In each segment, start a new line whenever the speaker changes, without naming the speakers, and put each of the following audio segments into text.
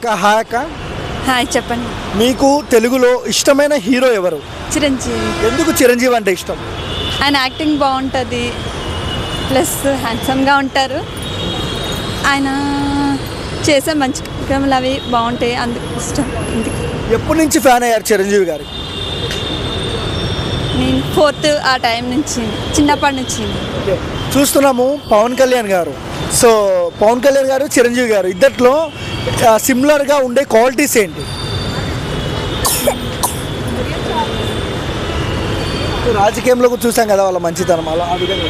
అక్క హాయ్ అక్క.
హాయ్ చెప్పండి.
మీకు తెలుగులో ఇష్టమైన హీరో ఎవరు?
చిరంజీవి.
ఎందుకు చిరంజీవి అంటే ఇష్టం?
ఆయన యాక్టింగ్ బాగుంటుంది, ప్లస్ హ్యాండ్సమ్గా ఉంటారు. ఆయన చేసే మంచి కార్యక్రమాలు అవి బాగుంటాయి, అందుకు ఇష్టం. అందుకు
ఎప్పటి నుంచి ఫ్యాన్ అయ్యారు చిరంజీవి గారు?
నేను 4th ఆ టైం నుంచి, చిన్నప్పటి నుంచి.
చూస్తున్నాము పవన్ కళ్యాణ్ గారు. సో పవన్ కళ్యాణ్ గారు చిరంజీవి గారు ఇద్దట్లో సిమిలర్గా ఉండే క్వాలిటీస్ ఏంటి? రాజకీయంలో కూడా చూసాం కదా వాళ్ళ మంచితనం, అలా ఆ విధంగా.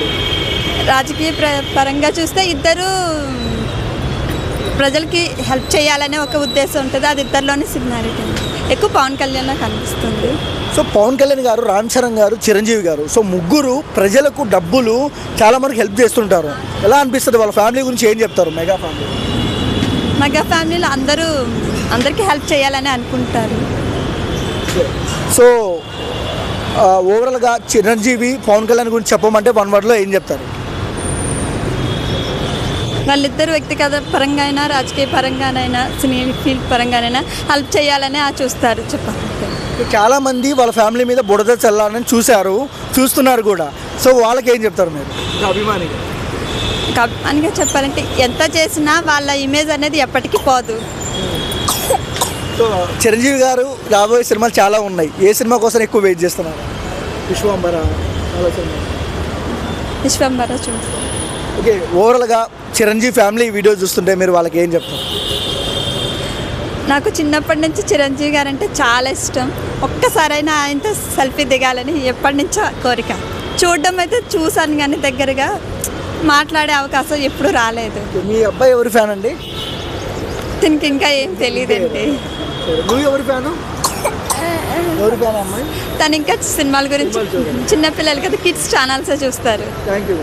రాజకీయ పరంగా చూస్తే ఇద్దరు ప్రజలకి హెల్ప్ చేయాలనే ఒక ఉద్దేశం ఉంటుంది, అది ఇద్దరిలోనే సిమిలారిటీ ఎక్కువ పవన్ కళ్యాణ్ కనిపిస్తుంది.
సో పవన్ కళ్యాణ్ గారు, రామ్ చరణ్ గారు, చిరంజీవి గారు, సో ముగ్గురు ప్రజలకు డబ్బులు చాలా మందికి హెల్ప్ చేస్తుంటారు. ఎలా అనిపిస్తుంది? వాళ్ళ ఫ్యామిలీ గురించి ఏం చెప్తారు? Mega family.
మెగా ఫ్యామిలీలో అందరికీ హెల్ప్ చేయాలని అనుకుంటారు.
సో ఓవరాల్గా చిరంజీవి పవన్ కళ్యాణ్ గురించి చెప్పమంటే 1 wordలో ఏం చెప్తారు?
వాళ్ళిద్దరు వ్యక్తిగత పరంగా అయినా, రాజకీయ పరంగానైనా, సినీ ఫీల్డ్ పరంగానైనా హెల్ప్ చేయాలని చూస్తారు. చెప్పాలంటే
చాలామంది వాళ్ళ ఫ్యామిలీ మీద బుడద చల్లాలని చూస్తున్నారు కూడా. సో వాళ్ళకి ఏం చెప్తారు మీరు అభిమానిగా?
అనిగా చెప్పాలంటే ఎంత చేసినా వాళ్ళ ఇమేజ్ అనేది ఎప్పటికీ పోదు.
సో చిరంజీవి గారు రాబోయే సినిమాలు చాలా ఉన్నాయి. ఏ సినిమా కోసం ఎక్కువ వెయిట్ చేస్తున్నారు?
విశ్వంబర చూస్తారు.
ఓకే, ఓవరాల్గా చిరంజీవి ఫ్యామిలీ వీడియో చూస్తుంటే మీరు వాళ్ళకి ఏం చెప్తారు?
నాకు చిన్నప్పటి నుంచి చిరంజీవి గారు అంటే చాలా ఇష్టం. ఒక్కసారైనా ఆయనతో సెల్ఫీ దిగాలని ఎప్పటి నుంచో కోరిక. చూడడం అయితే చూశాను, కానీ దగ్గరగా మాట్లాడే అవకాశం ఎప్పుడు రాలేదు.
మీ అబ్బాయి ఎవరి ఫ్యాన్ అండి?
దీనికి ఇంకా ఏం తెలియదండి.
నువ్వు ఎవరి ఫ్యాను? ఎవరి ఫ్యాన్ అమ్మాయి?
తను ఇంకా సినిమాల గురించి చిన్నపిల్లలు కదా, కిడ్స్ ఛానల్సే చూస్తారు.
Thank you.